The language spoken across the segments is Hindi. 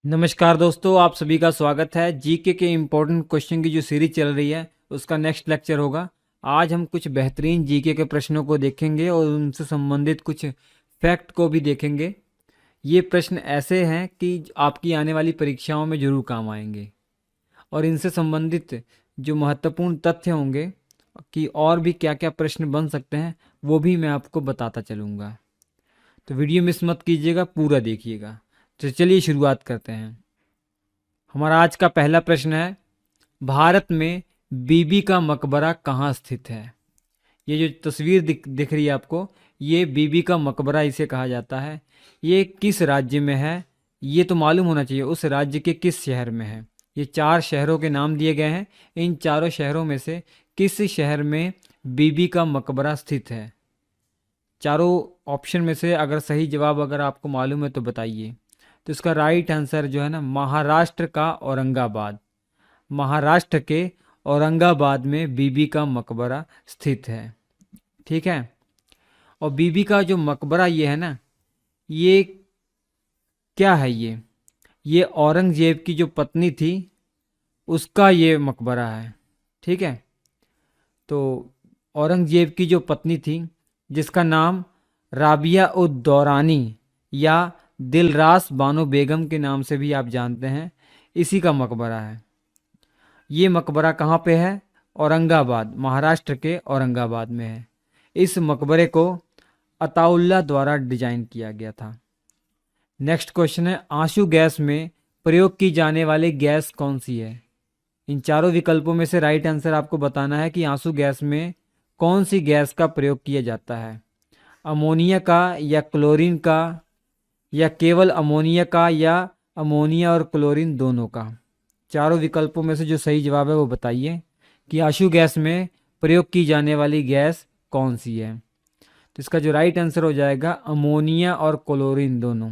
नमस्कार दोस्तों, आप सभी का स्वागत है। जीके के इम्पोर्टेंट क्वेश्चन की जो सीरीज चल रही है उसका नेक्स्ट लेक्चर होगा। आज हम कुछ बेहतरीन जीके के प्रश्नों को देखेंगे और उनसे संबंधित कुछ फैक्ट को भी देखेंगे। ये प्रश्न ऐसे हैं कि आपकी आने वाली परीक्षाओं में जरूर काम आएंगे और इनसे संबंधित जो महत्वपूर्ण तथ्य होंगे कि और भी क्या क्या प्रश्न बन सकते हैं वो भी मैं आपको बताता चलूँगा। तो वीडियो मिस मत कीजिएगा, पूरा देखिएगा। तो चलिए शुरुआत करते हैं। हमारा आज का पहला प्रश्न है, भारत में बीबी का मकबरा कहाँ स्थित है? ये जो तस्वीर दिख रही है आपको, ये बीबी का मकबरा इसे कहा जाता है। ये किस राज्य में है? ये तो मालूम होना चाहिए, उस राज्य के किस शहर में है। ये 4 शहरों के नाम दिए गए हैं। इन चारों शहरों में से किस शहर में बीबी का मकबरा स्थित है? चारों ऑप्शन में से अगर सही जवाब अगर आपको मालूम है तो बताइए। तो इसका राइट आंसर जो है ना, महाराष्ट्र का औरंगाबाद। महाराष्ट्र के औरंगाबाद में बीबी का मकबरा स्थित है। ठीक है। और बीबी का जो मकबरा ये है ना, ये क्या है? ये औरंगजेब की जो पत्नी थी उसका ये मकबरा है। ठीक है। तो औरंगजेब की जो पत्नी थी जिसका नाम राबिया उद दौरानी या दिलरास बानो बेगम के नाम से भी आप जानते हैं, इसी का मकबरा है। ये मकबरा कहाँ पे है? औरंगाबाद, महाराष्ट्र के औरंगाबाद में है। इस मकबरे को अताउल्ला द्वारा डिजाइन किया गया था। नेक्स्ट क्वेश्चन है, आंसू गैस में प्रयोग की जाने वाली गैस कौन सी है? इन चारों विकल्पों में से राइट आंसर आपको बताना है कि आंसू गैस में कौन सी गैस का प्रयोग किया जाता है। अमोनिया का या क्लोरीन का या केवल अमोनिया का या अमोनिया और क्लोरीन दोनों का? चारों विकल्पों में से जो सही जवाब है वो बताइए कि आंसू गैस में प्रयोग की जाने वाली गैस कौन सी है। तो इसका जो राइट आंसर हो जाएगा अमोनिया और क्लोरीन दोनों।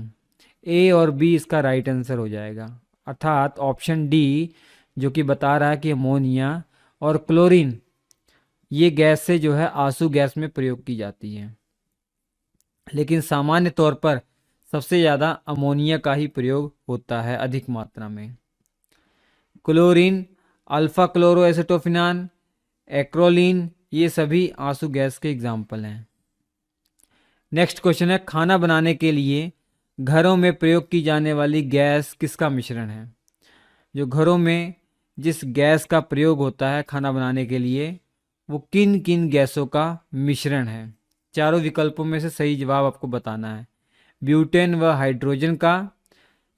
ए और बी इसका राइट आंसर हो जाएगा, अर्थात ऑप्शन डी जो कि बता रहा है कि अमोनिया और क्लोरीन ये गैस से जो है आंसू गैस में प्रयोग की जाती है। लेकिन सामान्य तौर पर सबसे ज़्यादा अमोनिया का ही प्रयोग होता है अधिक मात्रा में। क्लोरीन, अल्फा क्लोरो एसिटोफिनान, एक्रोलीन ये सभी आंसू गैस के एग्जाम्पल हैं। नेक्स्ट क्वेश्चन है, खाना बनाने के लिए घरों में प्रयोग की जाने वाली गैस किसका मिश्रण है? जो घरों में जिस गैस का प्रयोग होता है खाना बनाने के लिए वो किन किन गैसों का मिश्रण है? चारों विकल्पों में से सही जवाब आपको बताना है। ब्यूटेन व हाइड्रोजन का,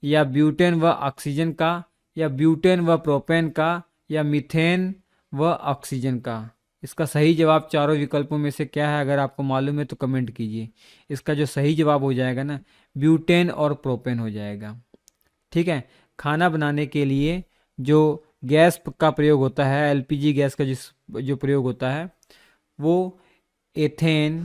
या ब्यूटेन व ऑक्सीजन का, या ब्यूटेन व प्रोपेन का, या मीथेन व ऑक्सीजन का? इसका सही जवाब चारों विकल्पों में से क्या है? अगर आपको मालूम है तो कमेंट कीजिए। इसका जो सही जवाब हो जाएगा ना, ब्यूटेन और प्रोपेन हो जाएगा। ठीक है। खाना बनाने के लिए जो गैस का प्रयोग होता है, एलपीजी गैस का जो प्रयोग होता है वो एथेन,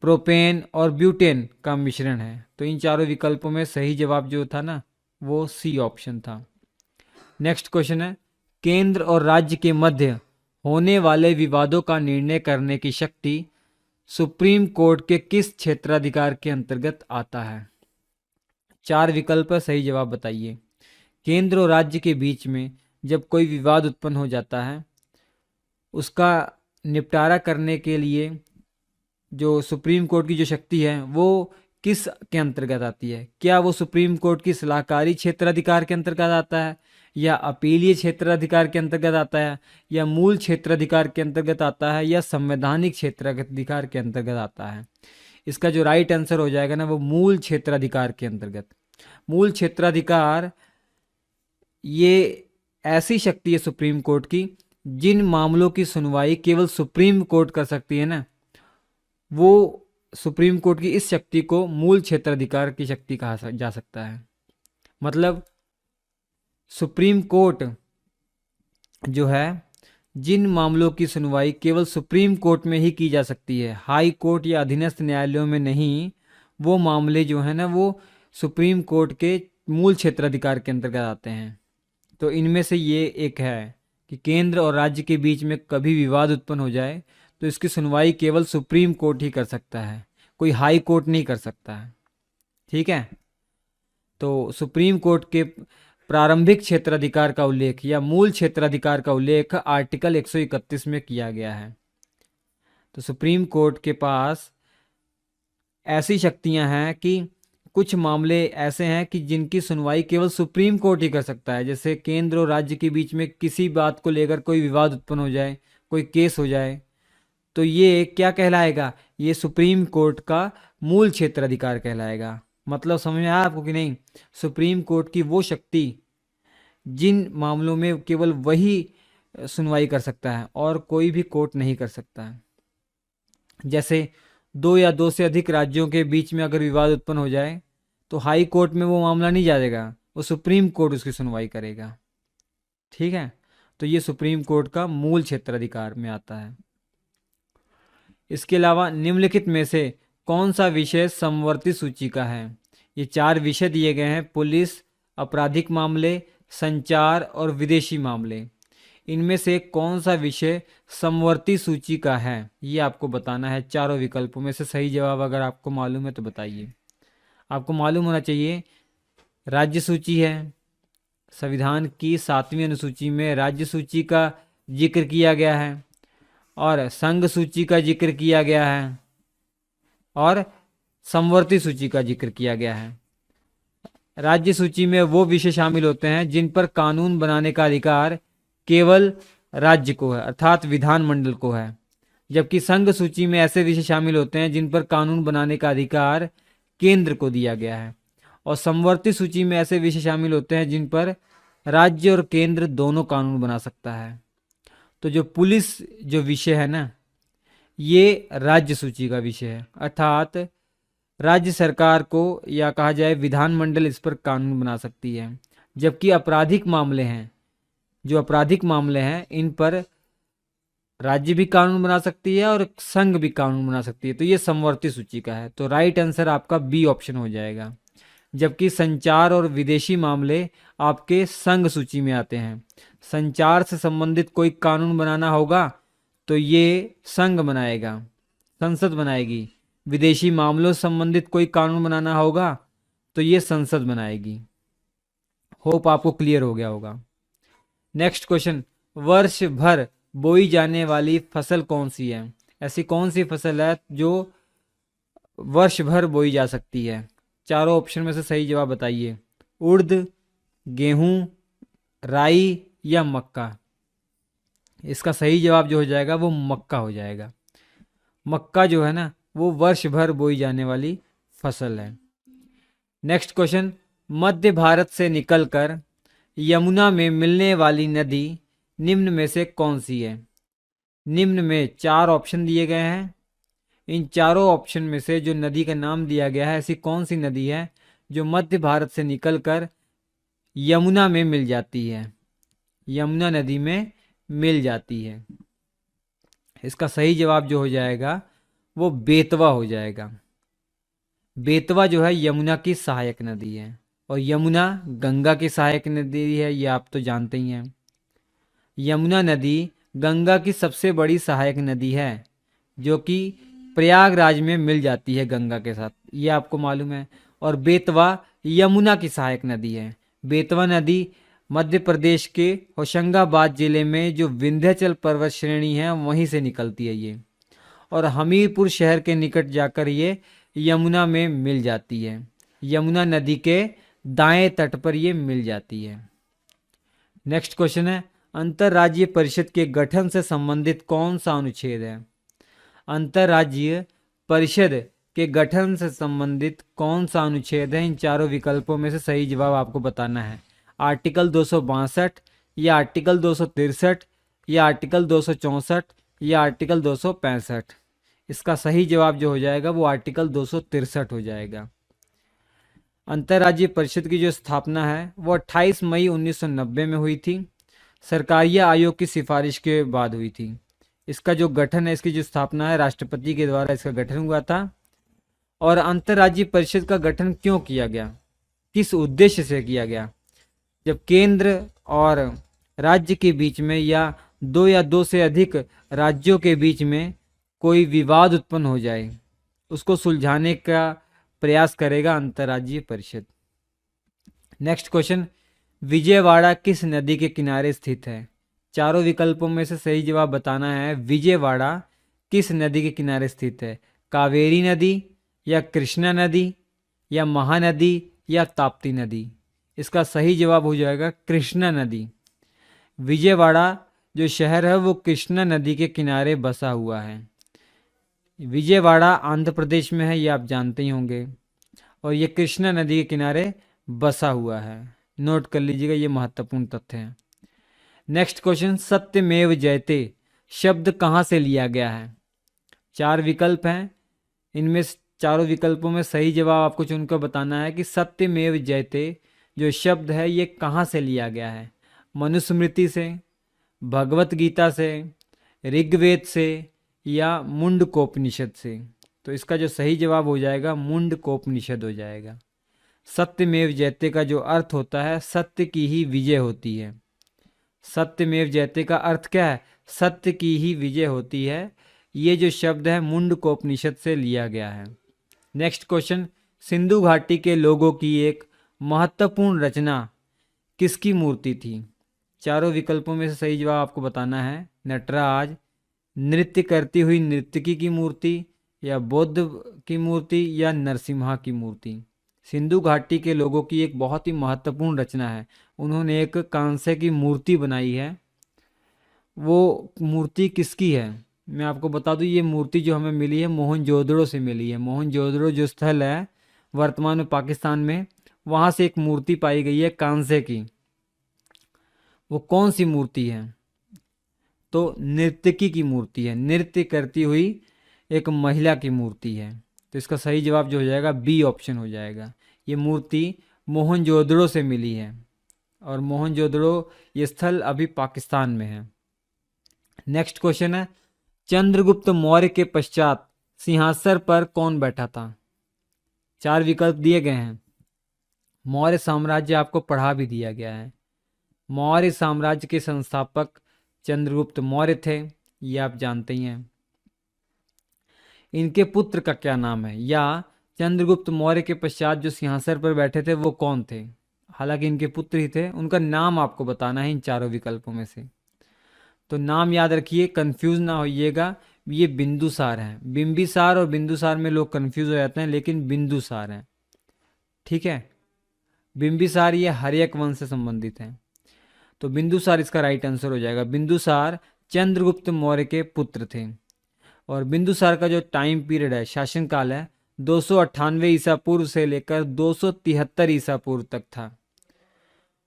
प्रोपेन और ब्यूटेन का मिश्रण है। तो इन चारों विकल्पों में सही जवाब जो था ना वो सी ऑप्शन था। नेक्स्ट क्वेश्चन है, केंद्र और राज्य के मध्य होने वाले विवादों का निर्णय करने की शक्ति सुप्रीम कोर्ट के किस क्षेत्राधिकार के अंतर्गत आता है? चार विकल्प है, सही जवाब बताइए। केंद्र और राज्य के बीच में जब कोई विवाद उत्पन्न हो जाता है उसका निपटारा करने के लिए जो सुप्रीम कोर्ट की जो शक्ति है वो किस के अंतर्गत आती है? क्या वो सुप्रीम कोर्ट की सलाहकारी क्षेत्राधिकार के अंतर्गत आता है, या अपीलीय क्षेत्राधिकार के अंतर्गत आता है, या मूल क्षेत्राधिकार के अंतर्गत आता है, या संवैधानिक क्षेत्राधिकार के अंतर्गत आता है? इसका जो राइट आंसर हो जाएगा ना वो मूल क्षेत्राधिकार के अंतर्गत। मूल क्षेत्राधिकार ये ऐसी शक्ति है सुप्रीम कोर्ट की जिन मामलों की सुनवाई केवल सुप्रीम कोर्ट कर सकती है ना, वो सुप्रीम कोर्ट की इस शक्ति को मूल क्षेत्राधिकार की शक्ति कहा जा सकता है। मतलब सुप्रीम कोर्ट जो है जिन मामलों की सुनवाई केवल सुप्रीम कोर्ट में ही की जा सकती है, हाई कोर्ट या अधीनस्थ न्यायालयों में नहीं, वो मामले जो है ना वो सुप्रीम कोर्ट के मूल क्षेत्राधिकार के अंतर्गत आते हैं। तो इनमें से ये एक है कि केंद्र और राज्य के बीच में कभी विवाद उत्पन्न हो जाए तो इसकी सुनवाई केवल सुप्रीम कोर्ट ही कर सकता है, कोई हाई कोर्ट नहीं कर सकता है। ठीक है। तो सुप्रीम कोर्ट के प्रारंभिक क्षेत्राधिकार का उल्लेख या मूल क्षेत्राधिकार का उल्लेख आर्टिकल 131 में किया गया है। तो सुप्रीम कोर्ट के पास ऐसी शक्तियां हैं कि कुछ मामले ऐसे हैं कि जिनकी सुनवाई केवल सुप्रीम कोर्ट ही कर सकता है। जैसे केंद्र और राज्य के बीच में किसी बात को लेकर कोई विवाद उत्पन्न हो जाए, कोई केस हो जाए, तो ये क्या कहलाएगा? ये सुप्रीम कोर्ट का मूल क्षेत्राधिकार कहलाएगा। मतलब समझ में आया आपको कि नहीं? सुप्रीम कोर्ट की वो शक्ति जिन मामलों में केवल वही सुनवाई कर सकता है और कोई भी कोर्ट नहीं कर सकता है। जैसे दो या दो से अधिक राज्यों के बीच में अगर विवाद उत्पन्न हो जाए तो हाई कोर्ट में वो मामला नहीं जाएगा, वो सुप्रीम कोर्ट उसकी सुनवाई करेगा। ठीक है, तो ये सुप्रीम कोर्ट का मूल क्षेत्राधिकार में आता है। इसके अलावा निम्नलिखित में से कौन सा विषय समवर्ती सूची का है? ये 4 विषय दिए गए हैं: पुलिस, आपराधिक मामले, संचार और विदेशी मामले। इनमें से कौन सा विषय समवर्ती सूची का है, ये आपको बताना है। चारों विकल्पों में से सही जवाब अगर आपको मालूम है तो बताइए। आपको मालूम होना चाहिए राज्य सूची है, संविधान की 7वीं अनुसूची में राज्य सूची का जिक्र किया गया है, और संघ सूची का जिक्र किया गया है, और समवर्ती सूची का जिक्र किया गया है। राज्य सूची में वो विषय शामिल होते हैं जिन पर कानून बनाने का अधिकार केवल राज्य को है, अर्थात विधानमंडल को है। जबकि संघ सूची में ऐसे विषय शामिल होते हैं जिन पर कानून बनाने का अधिकार केंद्र को दिया गया है। और समवर्ती सूची में ऐसे विषय शामिल होते हैं जिन पर राज्य और केंद्र दोनों कानून बना सकता है। तो जो पुलिस जो विषय है ना, ये राज्य सूची का विषय है, अर्थात राज्य सरकार को या कहा जाए विधानमंडल इस पर कानून बना सकती है। जबकि आपराधिक मामले हैं, जो आपराधिक मामले हैं, इन पर राज्य भी कानून बना सकती है और संघ भी कानून बना सकती है। तो ये समवर्ती सूची का है। तो राइट आंसर आपका बी ऑप्शन हो जाएगा। जबकि संचार और विदेशी मामले आपके संघ सूची में आते हैं। संचार से संबंधित कोई कानून बनाना होगा तो ये संघ बनाएगा, संसद बनाएगी। विदेशी मामलों से संबंधित कोई कानून बनाना होगा तो ये संसद बनाएगी। होप आपको क्लियर हो गया होगा। नेक्स्ट क्वेश्चन, वर्ष भर बोई जाने वाली फसल कौन सी है? ऐसी कौन सी फसल है जो वर्ष भर बोई जा सकती है? चारों ऑप्शन में से सही जवाब बताइए। उड़द, गेहूं, राई या मक्का? इसका सही जवाब जो हो जाएगा वो मक्का हो जाएगा। मक्का जो है ना, वो वर्ष भर बोई जाने वाली फसल है। नेक्स्ट क्वेश्चन, मध्य भारत से निकलकर यमुना में मिलने वाली नदी निम्न में से कौन सी है? निम्न में 4 ऑप्शन दिए गए हैं। इन चारों ऑप्शन में से जो नदी का नाम दिया गया है, ऐसी कौन सी नदी है जो मध्य भारत से निकलकर यमुना में मिल जाती है, यमुना नदी में मिल जाती है? इसका सही जवाब जो हो जाएगा वो बेतवा हो जाएगा। बेतवा जो है यमुना की सहायक नदी है, और यमुना गंगा की सहायक नदी है, ये आप तो जानते ही हैं। यमुना नदी गंगा की सबसे बड़ी सहायक नदी है, जो कि प्रयागराज में मिल जाती है गंगा के साथ, ये आपको मालूम है। और बेतवा यमुना की सहायक नदी है। बेतवा नदी मध्य प्रदेश के होशंगाबाद जिले में जो विंध्याचल पर्वत श्रेणी है वहीं से निकलती है ये, और हमीरपुर शहर के निकट जाकर ये यमुना में मिल जाती है। यमुना नदी के दाएं तट पर ये मिल जाती है। नेक्स्ट क्वेश्चन है, अंतर्राज्यीय परिषद के गठन से संबंधित कौन सा अनुच्छेद है? अंतर्राज्यीय परिषद के गठन से संबंधित कौन सा अनुच्छेद है? इन चारों विकल्पों में से सही जवाब आपको बताना है। आर्टिकल 262 या आर्टिकल 263 या आर्टिकल 264 या आर्टिकल 265? इसका सही जवाब जो हो जाएगा वो आर्टिकल 263 हो जाएगा। अंतर्राज्यीय परिषद की जो स्थापना है वो 28 मई 1990 में हुई थी। सरकारीय आयोग की सिफारिश के बाद हुई थी। इसका जो गठन है, इसकी जो स्थापना है, राष्ट्रपति के द्वारा इसका गठन हुआ था। और अंतर्राज्यीय परिषद का गठन क्यों किया गया, किस उद्देश्य से किया गया? जब केंद्र और राज्य के बीच में या दो से अधिक राज्यों के बीच में कोई विवाद उत्पन्न हो जाए, उसको सुलझाने का प्रयास करेगा अंतर्राज्यीय परिषद। नेक्स्ट क्वेश्चन, विजयवाड़ा किस नदी के किनारे स्थित है? चारों विकल्पों में से सही जवाब बताना है। विजयवाड़ा किस नदी के किनारे स्थित है? कावेरी नदी या कृष्णा नदी या महानदी या ताप्ती नदी? इसका सही जवाब हो जाएगा कृष्णा नदी। विजयवाड़ा जो शहर है वो कृष्णा नदी के किनारे बसा हुआ है। विजयवाड़ा आंध्र प्रदेश में है, ये आप जानते ही होंगे, और ये कृष्णा नदी के किनारे बसा हुआ है। नोट कर लीजिएगा, ये महत्वपूर्ण तथ्य है। नेक्स्ट क्वेश्चन, सत्यमेव जयते शब्द कहाँ से लिया गया है? चार विकल्प हैं, इनमें चारों विकल्पों में सही जवाब आपको चुनकर बताना है कि सत्यमेव जयते जो शब्द है ये कहाँ से लिया गया है। मनुस्मृति से, भगवत गीता से, ऋग्वेद से या मुंडकोपनिषद से? तो इसका जो सही जवाब हो जाएगा मुंडकोपनिषद हो जाएगा। सत्यमेव जयते का जो अर्थ होता है सत्य की ही विजय होती है। सत्यमेव जयते का अर्थ क्या है? सत्य की ही विजय होती है। ये जो शब्द है मुंडकोपनिषद से लिया गया है। नेक्स्ट क्वेश्चन, सिंधु घाटी के लोगों की एक महत्वपूर्ण रचना किसकी मूर्ति थी? चारों विकल्पों में से सही जवाब आपको बताना है। नटराज, नृत्य करती हुई नर्तकी की मूर्ति, या बुद्ध की मूर्ति, या नरसिम्हा की मूर्ति? सिंधु घाटी के लोगों की एक बहुत ही महत्वपूर्ण रचना है। उन्होंने एक कांसे की मूर्ति बनाई है। वो मूर्ति किसकी है मैं आपको बता दूं। ये मूर्ति जो हमें मिली है मोहनजोदड़ो से मिली है। मोहनजोदड़ो जो स्थल है वर्तमान में पाकिस्तान में, वहाँ से एक मूर्ति पाई गई है कांसे की। वो कौन सी मूर्ति है? तो नर्तकी की मूर्ति है। नृत्य करती हुई एक महिला की मूर्ति है। तो इसका सही जवाब जो हो जाएगा बी ऑप्शन हो जाएगा। ये मूर्ति मोहनजोदड़ो से मिली है, और मोहनजोदड़ो ये स्थल अभी पाकिस्तान में है। नेक्स्ट क्वेश्चन है, चंद्रगुप्त मौर्य के पश्चात सिंहासन पर कौन बैठा था? चार विकल्प दिए गए हैं। मौर्य साम्राज्य आपको पढ़ा भी दिया गया है। मौर्य साम्राज्य के संस्थापक चंद्रगुप्त मौर्य थे, ये आप जानते ही हैं। इनके पुत्र का क्या नाम है? या चंद्रगुप्त मौर्य के पश्चात जो सिंहासन पर बैठे थे वो कौन थे? हालांकि इनके पुत्र ही थे, उनका नाम आपको बताना है इन चारों विकल्पों में से। तो नाम याद रखिए, कंफ्यूज ना होइएगा। ये बिंदुसार हैं। बिंबिसार और बिंदुसार में लोग कंफ्यूज हो जाते हैं, लेकिन बिंदुसार हैं, ठीक है। बिंबिसार ये हर्यक वंश से संबंधित हैं। तो बिंदुसार इसका राइट आंसर हो जाएगा। बिंदुसार चंद्रगुप्त मौर्य के पुत्र थे। और बिंदुसार का जो टाइम पीरियड है, शासनकाल है, 298 ईसा पूर्व से लेकर 273 ईसा पूर्व तक था।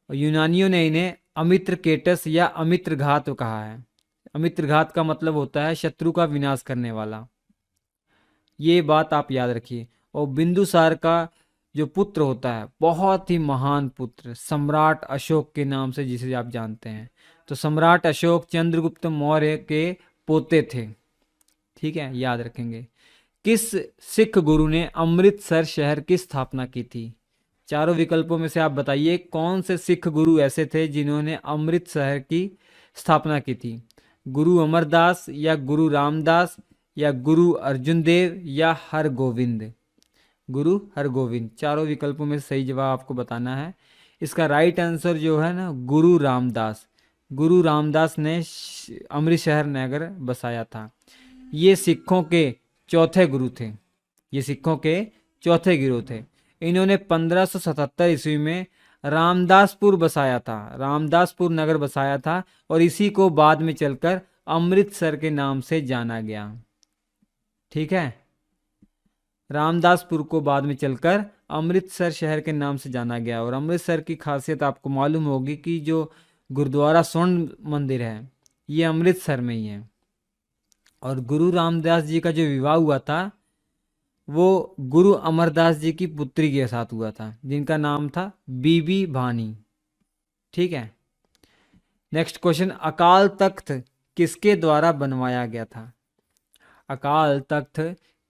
और यूनानियों ने इन्हें अमित्रकेटस या अमित्रघात कहा है। अमित्रघात का मतलब होता है शत्रु का विनाश करने वाला। ये बात आप याद रखिए। और बिंदुसार का जो पुत्र होता है, बहुत ही महान पुत्र, सम्राट अशोक के नाम से जिसे आप जानते हैं। तो सम्राट अशोक चंद्रगुप्त मौर्य के पोते थे, ठीक है, याद रखेंगे। किस सिख गुरु ने अमृतसर शहर की स्थापना की थी? चारों विकल्पों में से आप बताइए कौन से सिख गुरु ऐसे थे जिन्होंने अमृतसर की स्थापना की थी? गुरु अमरदास, या गुरु रामदास, या गुरु अर्जुन देव, या हरगोविंद? गुरु हरगोविंद। चारों विकल्पों में सही जवाब आपको बताना है। इसका राइट आंसर जो है ना, गुरु रामदास। गुरु रामदास ने अमृतसर नगर बसाया था। ये सिखों के चौथे गुरु थे। ये सिखों के चौथे गुरु थे। इन्होंने 1577 ईस्वी में रामदासपुर बसाया था। रामदासपुर नगर बसाया था, और इसी को बाद में चलकर अमृतसर के नाम से जाना गया, ठीक है। रामदासपुर को बाद में चलकर अमृतसर शहर के नाम से जाना गया। और अमृतसर की खासियत आपको मालूम होगी कि जो गुरुद्वारा स्वर्ण मंदिर है ये अमृतसर में ही है। और गुरु रामदास जी का जो विवाह हुआ था वो गुरु अमरदास जी की पुत्री के साथ हुआ था, जिनका नाम था बीबी भानी, ठीक है। नेक्स्ट क्वेश्चन, अकाल तख्त किसके द्वारा बनवाया गया था? अकाल तख्त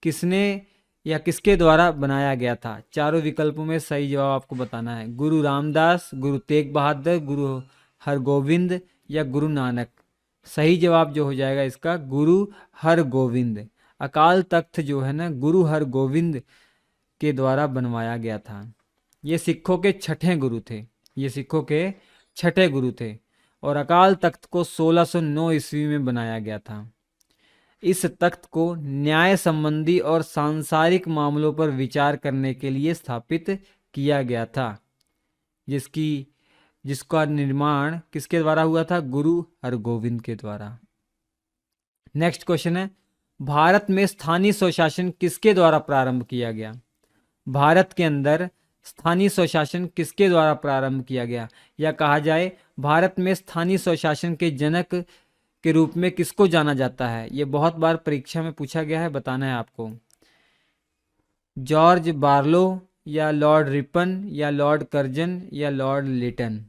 किसने या किसके द्वारा बनाया गया था? चारों विकल्पों में सही जवाब आपको बताना है। गुरु रामदास, गुरु तेग बहादुर, गुरु हरगोविंद, या गुरु नानक? सही जवाब जो हो जाएगा इसका गुरु हरगोविंद। अकाल तख्त जो है ना, गुरु हरगोविंद के द्वारा बनवाया गया था। ये सिखों के छठे गुरु थे। ये सिखों के छठे गुरु थे और अकाल तख्त को 1609 ईस्वी में बनाया गया था। इस तख्त को न्याय संबंधी और सांसारिक मामलों पर विचार करने के लिए स्थापित किया गया था, जिसका निर्माण किसके द्वारा हुआ था? गुरु हरगोविंद के द्वारा। नेक्स्ट क्वेश्चन है, भारत में स्थानीय स्वशासन किसके द्वारा प्रारंभ किया गया? भारत के अंदर स्थानीय स्वशासन किसके द्वारा प्रारंभ किया गया, या कहा जाए भारत में स्थानीय स्वशासन के जनक के रूप में किसको जाना जाता है? ये बहुत बार परीक्षा में पूछा गया है, बताना है आपको। जॉर्ज बार्लो या लॉर्ड रिपन या लॉर्ड कर्जन या लॉर्ड लिटन?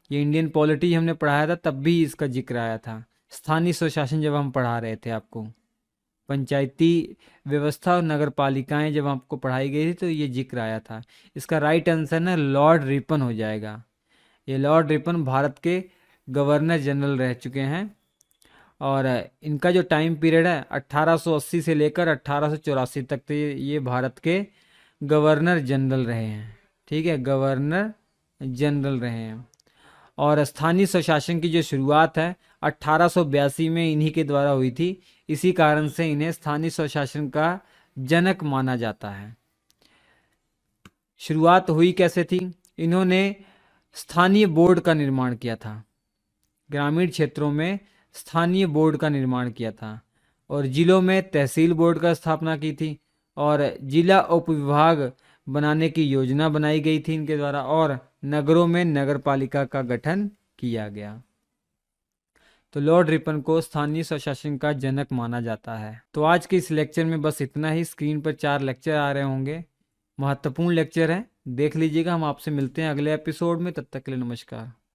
ये इंडियन पॉलिटी हमने पढ़ाया था, तब भी इसका जिक्र आया था। स्थानीय स्वशासन जब हम पढ़ा रहे थे आपको, पंचायती व्यवस्था और नगर पालिकाएं जब आपको पढ़ाई गई थी तो ये जिक्र आया था। इसका राइट आंसर ना लॉर्ड रिपन हो जाएगा। ये लॉर्ड रिपन भारत के गवर्नर जनरल रह चुके हैं और इनका जो टाइम पीरियड है 1880 से लेकर 1884 तक, तो ये भारत के गवर्नर जनरल रहे हैं। ठीक है, गवर्नर जनरल रहे हैं। और स्थानीय स्वशासन की जो शुरुआत है 1882 में इन्हीं के द्वारा हुई थी। इसी कारण से इन्हें स्थानीय स्वशासन का जनक माना जाता है। शुरुआत हुई कैसे थी? इन्होंने स्थानीय बोर्ड का निर्माण किया था, ग्रामीण क्षेत्रों में स्थानीय बोर्ड का निर्माण किया था और जिलों में तहसील बोर्ड का स्थापना की थी और जिला उपविभाग बनाने की योजना बनाई गई थी इनके द्वारा और नगरों में नगर पालिका का गठन किया गया। तो लॉर्ड रिपन को स्थानीय स्वशासन का जनक माना जाता है। तो आज के इस लेक्चर में बस इतना ही। स्क्रीन पर 4 लेक्चर आ रहे होंगे, महत्वपूर्ण लेक्चर हैं, देख लीजिएगा। हम आपसे मिलते हैं अगले एपिसोड में, तब तक के लिए नमस्कार।